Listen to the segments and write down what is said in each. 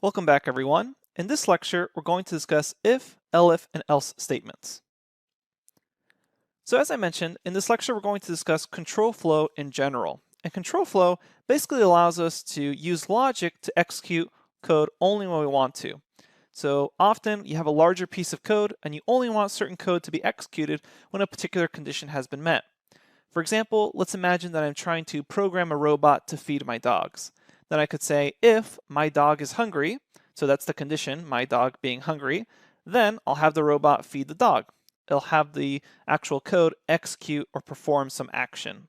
Welcome back, everyone. In this lecture, we're going to discuss if, elif, and else statements. So as I mentioned, in this lecture, we're going to discuss control flow in general. And control flow basically allows us to use logic to execute code only when we want to. So often you have a larger piece of code and you only want certain code to be executed when a particular condition has been met. For example, let's imagine that I'm trying to program a robot to feed my dogs. Then I could say, if my dog is hungry, so that's the condition, my dog being hungry, then I'll have the robot feed the dog. It'll have the actual code execute or perform some action.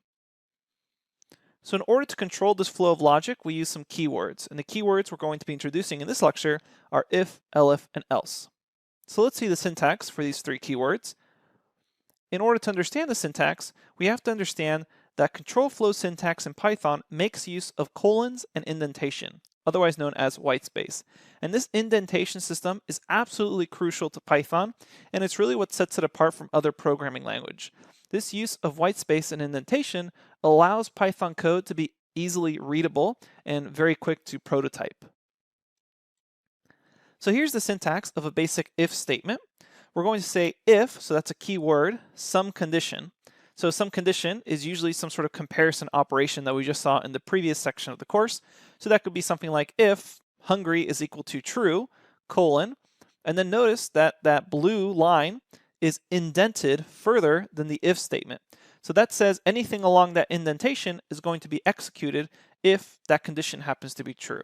So in order to control this flow of logic, we use some keywords. And the keywords we're going to be introducing in this lecture are if, elif, and else. So let's see the syntax for these three keywords. In order to understand the syntax, we have to understand that control flow syntax in Python makes use of colons and indentation, otherwise known as whitespace. And this indentation system is absolutely crucial to Python, and it's really what sets it apart from other programming language. This use of whitespace and indentation allows Python code to be easily readable and very quick to prototype. So here's the syntax of a basic if statement. We're going to say if, so that's a keyword, some condition. So some condition is usually some sort of comparison operation that we just saw in the previous section of the course. So that could be something like if hungry is equal to true, colon, and then notice that that blue line is indented further than the if statement. So that says anything along that indentation is going to be executed if that condition happens to be true.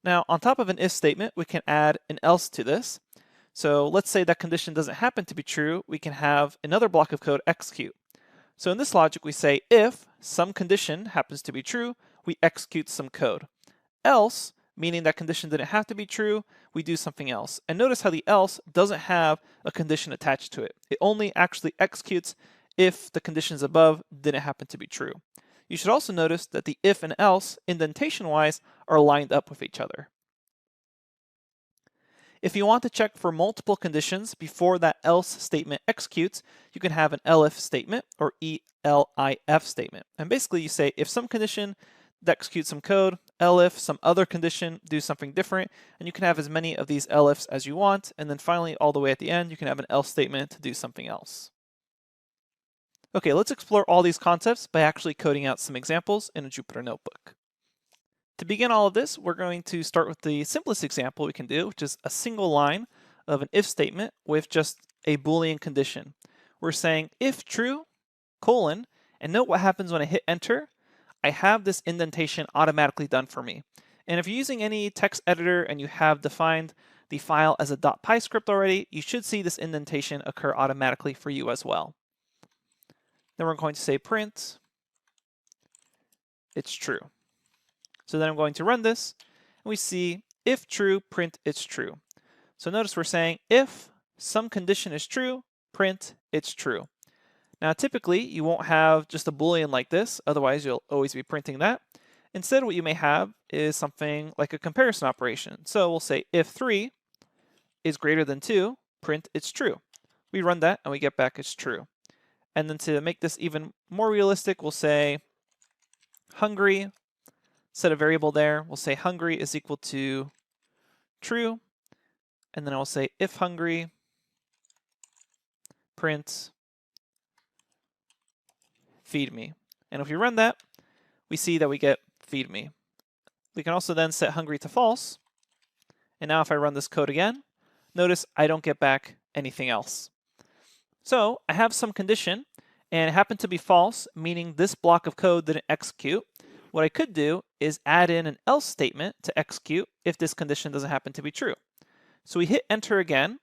Now, on top of an if statement, we can add an else to this. So let's say that condition doesn't happen to be true, we can have another block of code execute. So in this logic, we say if some condition happens to be true, we execute some code. Else, meaning that condition didn't have to be true, we do something else. And notice how the else doesn't have a condition attached to it. It only actually executes if the conditions above didn't happen to be true. You should also notice that the if and else, indentation-wise, are lined up with each other. If you want to check for multiple conditions before that else statement executes, you can have an elif statement or elif statement. And basically you say if some condition executes some code, elif some other condition do something different, and you can have as many of these elifs as you want, and then finally all the way at the end you can have an else statement to do something else. Okay, let's explore all these concepts by actually coding out some examples in a Jupyter notebook. To begin all of this, we're going to start with the simplest example we can do, which is a single line of an if statement with just a Boolean condition. We're saying if true, colon, and note what happens when I hit enter. I have this indentation automatically done for me. And if you're using any text editor and you have defined the file as a .py script already, you should see this indentation occur automatically for you as well. Then we're going to say print, it's true. So then I'm going to run this, and we see if true, print it's true. So notice we're saying if some condition is true, print it's true. Now typically you won't have just a Boolean like this, otherwise you'll always be printing that. Instead what you may have is something like a comparison operation. So we'll say if 3 is greater than 2, print it's true. We run that and we get back it's true. And then to make this even more realistic, we'll say hungry, set a variable there, we'll say hungry is equal to true, and then I'll say if hungry, print feed me. And if we run that, we see that we get feed me. We can also then set hungry to false, and now if I run this code again, notice I don't get back anything else. So I have some condition, and it happened to be false, meaning this block of code didn't execute. What I could do is add in an else statement to execute if this condition doesn't happen to be true. So we hit enter again,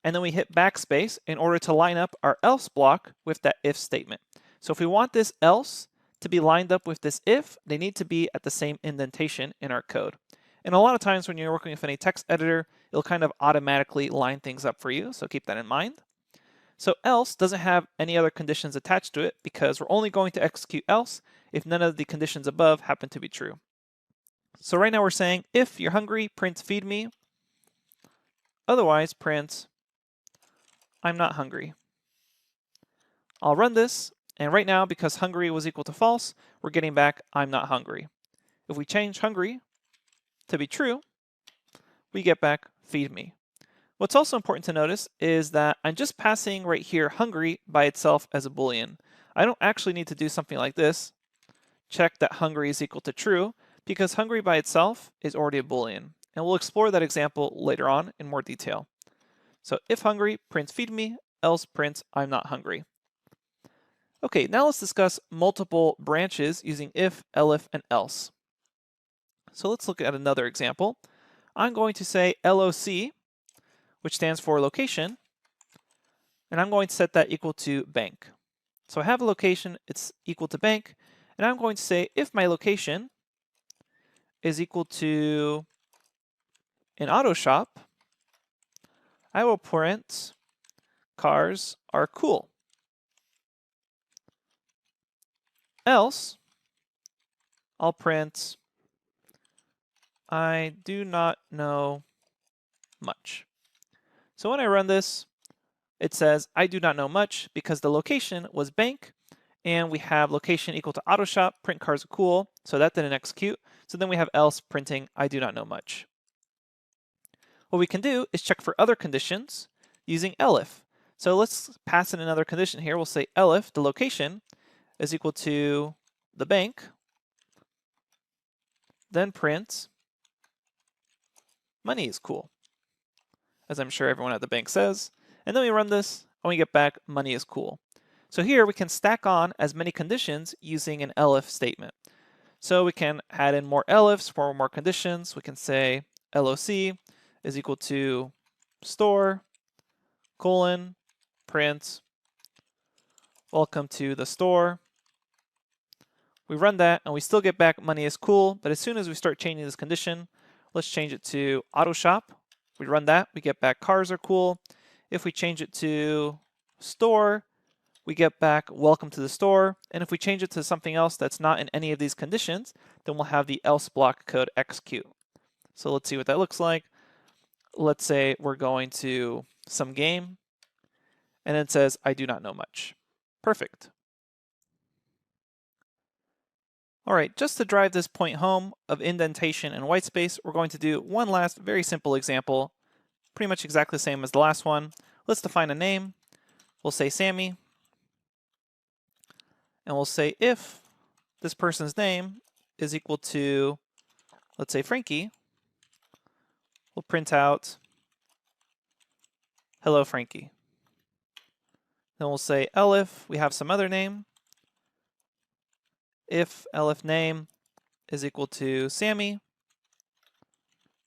and then we hit backspace in order to line up our else block with that if statement. So if we want this else to be lined up with this if, they need to be at the same indentation in our code. And a lot of times when you're working with any text editor, it'll kind of automatically line things up for you, so keep that in mind. So else doesn't have any other conditions attached to it because we're only going to execute else if none of the conditions above happen to be true. So right now we're saying if you're hungry, print feed me. Otherwise, print I'm not hungry. I'll run this, and right now because hungry was equal to false, we're getting back I'm not hungry. If we change hungry to be true, we get back feed me. What's also important to notice is that I'm just passing right here hungry by itself as a boolean. I don't actually need to do something like this, check that hungry is equal to true, because hungry by itself is already a boolean. And we'll explore that example later on in more detail. So if hungry prints feed me, else prints I'm not hungry. Okay, now let's discuss multiple branches using if, elif, and else. So let's look at another example. I'm going to say LOC, which stands for location, and I'm going to set that equal to bank. So I have a location, it's equal to bank, and I'm going to say if my location is equal to an auto shop, I will print cars are cool. Else, I'll print I do not know much. So when I run this, it says I do not know much because the location was bank, and we have location equal to auto shop, print cars are cool, so that didn't execute. So then we have else printing I do not know much. What we can do is check for other conditions using elif. So let's pass in another condition here. We'll say elif, the location, is equal to the bank, then print money is cool, as I'm sure everyone at the bank says. And then we run this and we get back money is cool. So here we can stack on as many conditions using an elif statement. So we can add in more elifs for more conditions. We can say LOC is equal to store, colon, print, welcome to the store. We run that and we still get back money is cool, but as soon as we start changing this condition, let's change it to auto shop. We run that, we get back cars are cool. If we change it to store, we get back welcome to the store. And if we change it to something else that's not in any of these conditions, then we'll have the else block code execute. So let's see what that looks like. Let's say we're going to some game, and it says, I do not know much. Perfect. All right, just to drive this point home of indentation and white space, we're going to do one last very simple example, pretty much exactly the same as the last one. Let's define a name. We'll say Sammy, and we'll say if this person's name is equal to, let's say Frankie, we'll print out hello Frankie. Then we'll say elif, we have some other name. If elif name is equal to Sammy,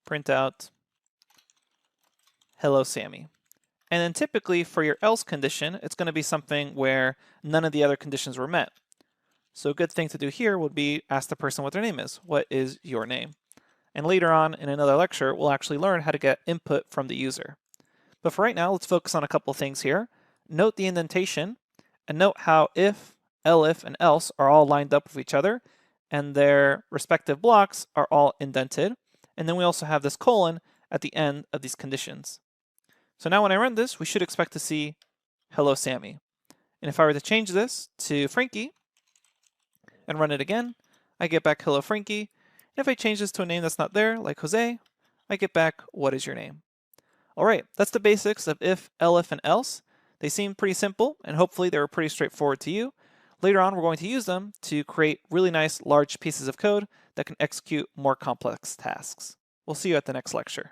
print out hello Sammy. And then typically for your else condition, it's going to be something where none of the other conditions were met. So a good thing to do here would be ask the person what their name is. What is your name? And later on in another lecture, we'll actually learn how to get input from the user. But for right now, let's focus on a couple of things here. Note the indentation, and note how if, elif, and else are all lined up with each other, and their respective blocks are all indented. And then we also have this colon at the end of these conditions. So now when I run this, we should expect to see hello Sammy. And if I were to change this to Frankie and run it again, I get back hello Frankie. And if I change this to a name that's not there, like Jose, I get back what is your name. All right, that's the basics of if, elif, and else. They seem pretty simple, and hopefully they were pretty straightforward to you. Later on, we're going to use them to create really nice large pieces of code that can execute more complex tasks. We'll see you at the next lecture.